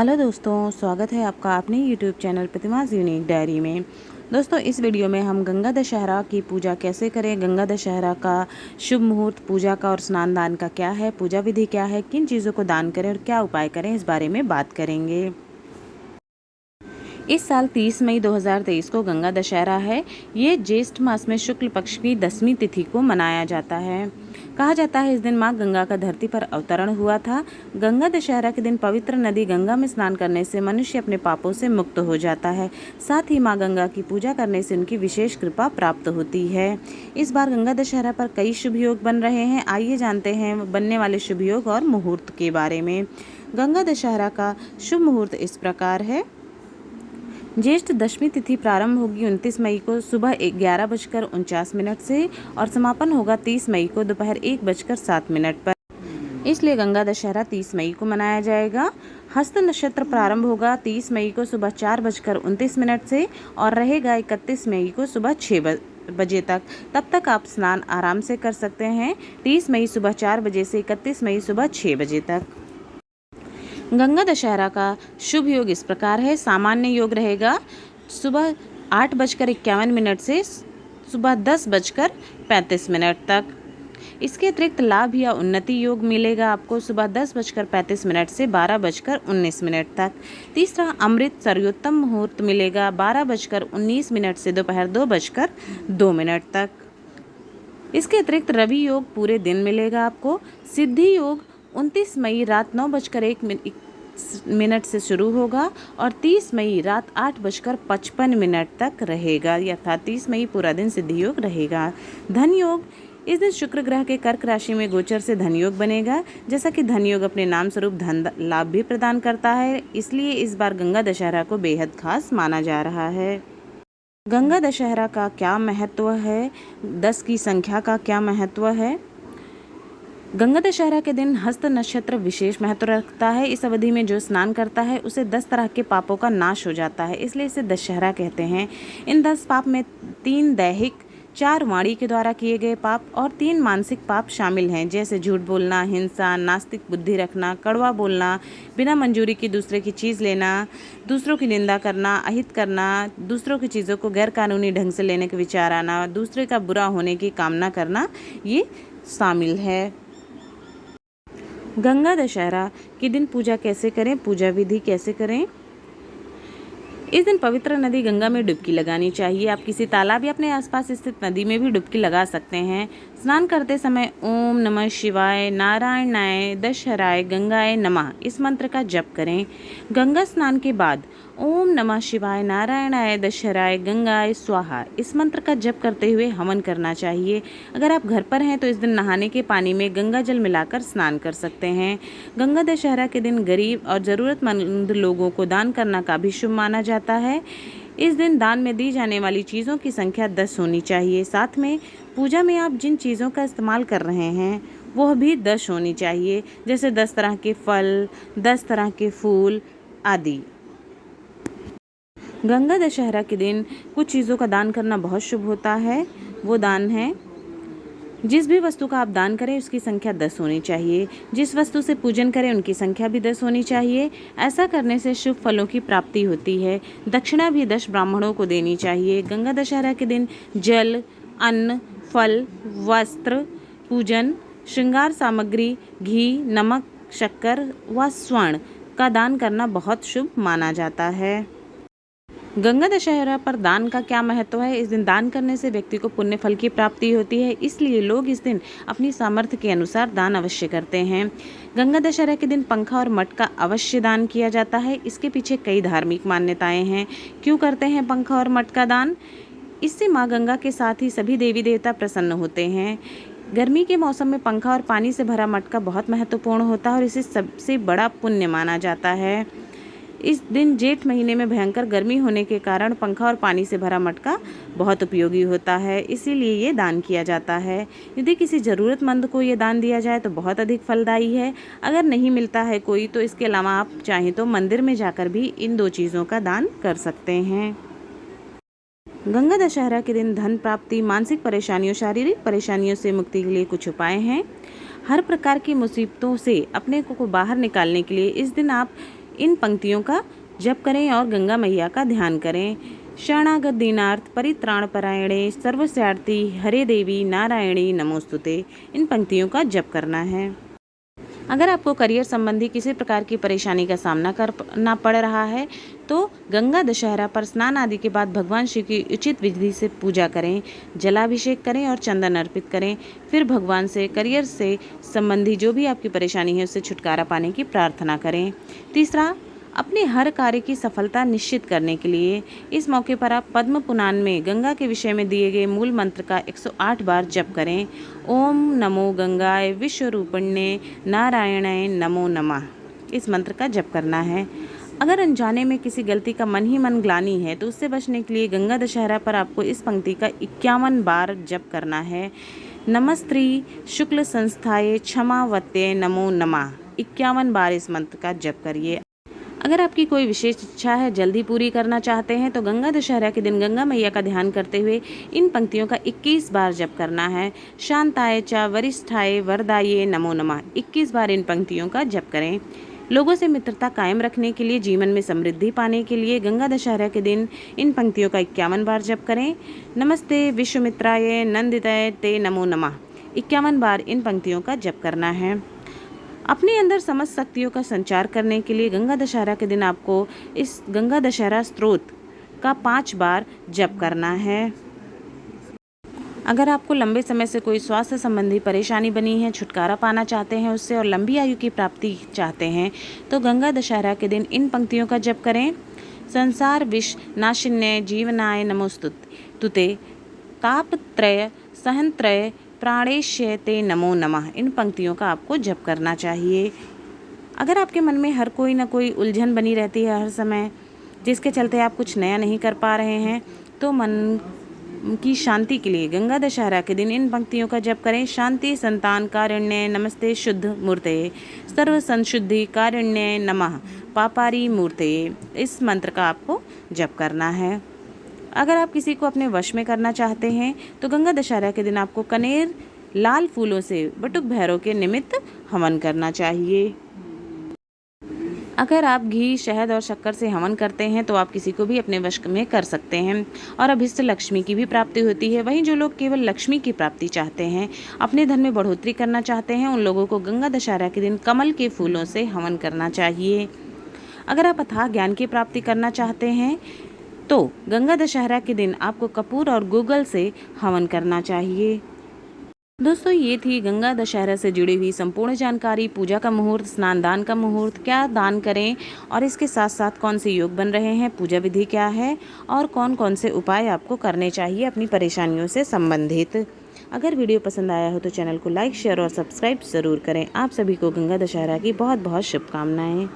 Hello दोस्तों, स्वागत है आपका अपने यूट्यूब चैनल प्रतिमाज़ यूनिक डायरी में। दोस्तों, इस वीडियो में हम गंगा दशहरा की पूजा कैसे करें, गंगा दशहरा का शुभ मुहूर्त, पूजा का और स्नान दान का क्या है, पूजा विधि क्या है, किन चीज़ों को दान करें और क्या उपाय करें, इस बारे में बात करेंगे। इस साल 30 मई 2023 को गंगा दशहरा है। ये ज्येष्ठ मास में शुक्ल पक्ष की 10वीं तिथि को मनाया जाता है। कहा जाता है इस दिन माँ गंगा का धरती पर अवतरण हुआ था। गंगा दशहरा के दिन पवित्र नदी गंगा में स्नान करने से मनुष्य अपने पापों से मुक्त हो जाता है। साथ ही माँ गंगा की पूजा करने से उनकी विशेष कृपा प्राप्त होती है। इस बार गंगा दशहरा पर कई शुभ योग बन रहे हैं। आइए जानते हैं बनने वाले शुभ योग और मुहूर्त के बारे में। गंगा दशहरा का शुभ मुहूर्त इस प्रकार है। ज्येष्ठ दशमी तिथि प्रारंभ होगी 29 मई को सुबह 11:49 से और समापन होगा 30 मई को दोपहर 1:07 पर। इसलिए गंगा दशहरा 30 मई को मनाया जाएगा। हस्त नक्षत्र प्रारंभ होगा 30 मई को सुबह 4:29 से और रहेगा 31 मई को सुबह 6 बजे तक। तब तक आप स्नान आराम से कर सकते हैं। 30 मई सुबह 4 बजे से 31 मई सुबह 6 बजे तक। गंगा दशहरा का शुभ योग इस प्रकार है। सामान्य योग रहेगा सुबह 8:51 से सुबह 10:35 तक। इसके अतिरिक्त लाभ या उन्नति योग मिलेगा आपको सुबह 10:35 से 12:19 तक। तीसरा अमृत सर्वोत्तम मुहूर्त मिलेगा 12:19 से दोपहर 2:02 तक। इसके अतिरिक्त रवि योग पूरे दिन मिलेगा आपको। सिद्धि योग 29 मई रात 9:01 से शुरू होगा और 30 मई रात 8:55 तक रहेगा, अर्थात 30 मई पूरा दिन सिद्धि योग रहेगा। धन योग इस दिन शुक्र ग्रह के कर्क राशि में गोचर से धन योग बनेगा। जैसा कि धन योग अपने नाम स्वरूप धन लाभ भी प्रदान करता है, इसलिए इस बार गंगा दशहरा को बेहद खास माना जा रहा है। गंगा दशहरा का क्या महत्व है, 10 की संख्या का क्या महत्व है। गंगा दशहरा के दिन हस्त नक्षत्र विशेष महत्व रखता है। इस अवधि में जो स्नान करता है उसे 10 तरह के पापों का नाश हो जाता है, इसलिए इसे दशहरा कहते हैं। इन 10 पाप में 3 दैहिक, 4 वाणी के द्वारा किए गए पाप और 3 मानसिक पाप शामिल हैं, जैसे झूठ बोलना, हिंसा, नास्तिक बुद्धि रखना, कड़वा बोलना, बिना मंजूरी की दूसरे की चीज़ लेना, दूसरों की निंदा करना, अहित करना, दूसरों की चीज़ों को गैरकानूनी ढंग से लेने के विचार आना, दूसरे का बुरा होने की कामना करना, ये शामिल है। गंगा दशहरा के दिन पूजा कैसे करें, पूजा विधि कैसे करें। इस दिन पवित्र नदी गंगा में डुबकी लगानी चाहिए। आप किसी तालाब या अपने आसपास स्थित नदी में भी डुबकी लगा सकते हैं। स्नान करते समय ओम नमः शिवाय, नारायणाय, दशहराय, गंगाय नमः इस मंत्र का जप करें। गंगा स्नान के बाद ओम नमः शिवाय, नारायणाय, दशहराय, गंगाय स्वाहा इस मंत्र का जप करते हुए हवन करना चाहिए। अगर आप घर पर हैं तो इस दिन नहाने के पानी में गंगा जल मिलाकर स्नान कर सकते हैं। गंगा दशहरा के दिन गरीब और ज़रूरतमंद लोगों को दान करना का भी शुभ माना जाता है। इस दिन दान में दी जाने वाली चीज़ों की संख्या 10 होनी चाहिए। साथ में पूजा में आप जिन चीज़ों का इस्तेमाल कर रहे हैं वह भी 10 होनी चाहिए, जैसे 10 तरह के फल, 10 तरह के फूल आदि। गंगा दशहरा के दिन कुछ चीज़ों का दान करना बहुत शुभ होता है। वो दान है, जिस भी वस्तु का आप दान करें उसकी संख्या 10 होनी चाहिए। जिस वस्तु से पूजन करें उनकी संख्या भी 10 होनी चाहिए। ऐसा करने से शुभ फलों की प्राप्ति होती है। दक्षिणा भी 10 ब्राह्मणों को देनी चाहिए। गंगा दशहरा के दिन जल, अन्न, फल, वस्त्र, पूजन, श्रृंगार सामग्री, घी, नमक, शक्कर व स्वर्ण का दान करना बहुत शुभ माना जाता है। गंगा दशहरा पर दान का क्या महत्व है। इस दिन दान करने से व्यक्ति को पुण्य फल की प्राप्ति होती है, इसलिए लोग इस दिन अपनी सामर्थ्य के अनुसार दान अवश्य करते हैं। गंगा दशहरा के दिन पंखा और मट का अवश्य दान किया जाता है। इसके पीछे कई धार्मिक मान्यताएं हैं। क्यों करते हैं पंखा और मट का दान। इससे माँ गंगा के साथ ही सभी देवी देवता प्रसन्न होते हैं। गर्मी के मौसम में पंखा और पानी से भरा मटका बहुत महत्वपूर्ण होता है और इसे सबसे बड़ा पुण्य माना जाता है। इस दिन जेठ महीने में भयंकर गर्मी होने के कारण पंखा और पानी से भरा मटका बहुत उपयोगी होता है, इसीलिए ये दान किया जाता है। यदि किसी ज़रूरतमंद को ये दान दिया जाए तो बहुत अधिक फलदायी है। अगर नहीं मिलता है कोई तो इसके अलावा आप चाहें तो मंदिर में जाकर भी इन 2 चीज़ों का दान कर सकते हैं। गंगा दशहरा के दिन धन प्राप्ति, मानसिक परेशानियों, शारीरिक परेशानियों से मुक्ति के लिए कुछ उपाय हैं। हर प्रकार की मुसीबतों से अपने को बाहर निकालने के लिए इस दिन आप इन पंक्तियों का जप करें और गंगा मैया का ध्यान करें। शरणागत दीनार्थ परित्राणपरायणे सर्वस्यार्थी हरे देवी नारायणी नमोस्तुते, इन पंक्तियों का जप करना है। अगर आपको करियर संबंधी किसी प्रकार की परेशानी का सामना करना पड़ रहा है तो गंगा दशहरा पर स्नान आदि के बाद भगवान शिव की उचित विधि से पूजा करें, जलाभिषेक करें और चंदन अर्पित करें। फिर भगवान से करियर से संबंधी जो भी आपकी परेशानी है उससे छुटकारा पाने की प्रार्थना करें। तीसरा, अपने हर कार्य की सफलता निश्चित करने के लिए इस मौके पर आप पद्म पुराण में गंगा के विषय में दिए गए मूल मंत्र का 108 बार जप करें। ओम नमो गंगाय विश्वरूपिण्ये नारायणाय नमो नमः, इस मंत्र का जप करना है। अगर अनजाने में किसी गलती का मन ही मन ग्लानि है तो उससे बचने के लिए गंगा दशहरा पर आपको इस पंक्ति का 51 बार जप करना है। नमस्त्री शुक्ल संस्थाये क्षमावत्ये नमो नमः, 51 बार इस मंत्र का जप करिए। अगर आपकी कोई विशेष इच्छा है, जल्दी पूरी करना चाहते हैं तो गंगा दशहरा के दिन गंगा मैया का ध्यान करते हुए इन पंक्तियों का 21 बार जप करना है। शांताय च वरिष्ठाय वरदाये नमो नमः, 21 बार इन पंक्तियों का जप करें। लोगों से मित्रता कायम रखने के लिए, जीवन में समृद्धि पाने के लिए गंगा दशहरा के दिन इन पंक्तियों का 51 बार जप करें। नमस्ते विश्वमित्राय नंदिताय ते नमो नमः, 51 बार इन पंक्तियों का जप करना है। अपने अंदर समस्त शक्तियों का संचार करने के लिए गंगा दशहरा के दिन आपको इस गंगा दशहरा स्तोत्र का 5 बार जप करना है। अगर आपको लंबे समय से कोई स्वास्थ्य संबंधी परेशानी बनी है, छुटकारा पाना चाहते हैं उससे और लंबी आयु की प्राप्ति चाहते हैं तो गंगा दशहरा के दिन इन पंक्तियों का जप करें। संसार विष नाशिन्य जीवनाय नमोस्तुते तापत्रय सहनत्रय प्राणेश्यते नमो नमः, इन पंक्तियों का आपको जप करना चाहिए। अगर आपके मन में हर कोई ना कोई उलझन बनी रहती है हर समय, जिसके चलते आप कुछ नया नहीं कर पा रहे हैं तो मन की शांति के लिए गंगा दशहरा के दिन इन पंक्तियों का जप करें। शांति संतान कारुण्य नमस्ते शुद्ध मूर्ते सर्व संशुद्धि कारुण्य नमः पापारी मूर्ते, इस मंत्र का आपको जप करना है। अगर आप किसी को अपने वश में करना चाहते हैं तो गंगा दशहरा के दिन आपको कनेर लाल फूलों से बटुक भैरव के निमित्त हवन करना चाहिए। अगर आप घी शहद और शक्कर से हवन करते हैं तो आप किसी को भी अपने वश में कर सकते हैं और अभिष्ट लक्ष्मी की भी प्राप्ति होती है। वहीं जो लोग केवल लक्ष्मी की प्राप्ति चाहते हैं, अपने धन में बढ़ोतरी करना चाहते हैं, उन लोगों को गंगा दशहरा के दिन कमल के फूलों से हवन करना चाहिए। अगर आप अथाह ज्ञान की प्राप्ति करना चाहते हैं तो गंगा दशहरा के दिन आपको कपूर और गूगल से हवन करना चाहिए। दोस्तों, ये थी गंगा दशहरा से जुड़ी हुई संपूर्ण जानकारी। पूजा का मुहूर्त, स्नान दान का मुहूर्त, क्या दान करें और इसके साथ साथ कौन से योग बन रहे हैं, पूजा विधि क्या है और कौन कौन से उपाय आपको करने चाहिए अपनी परेशानियों से संबंधित। अगर वीडियो पसंद आया हो तो चैनल को लाइक शेयर और सब्सक्राइब ज़रूर करें। आप सभी को गंगा दशहरा की बहुत बहुत शुभकामनाएँ।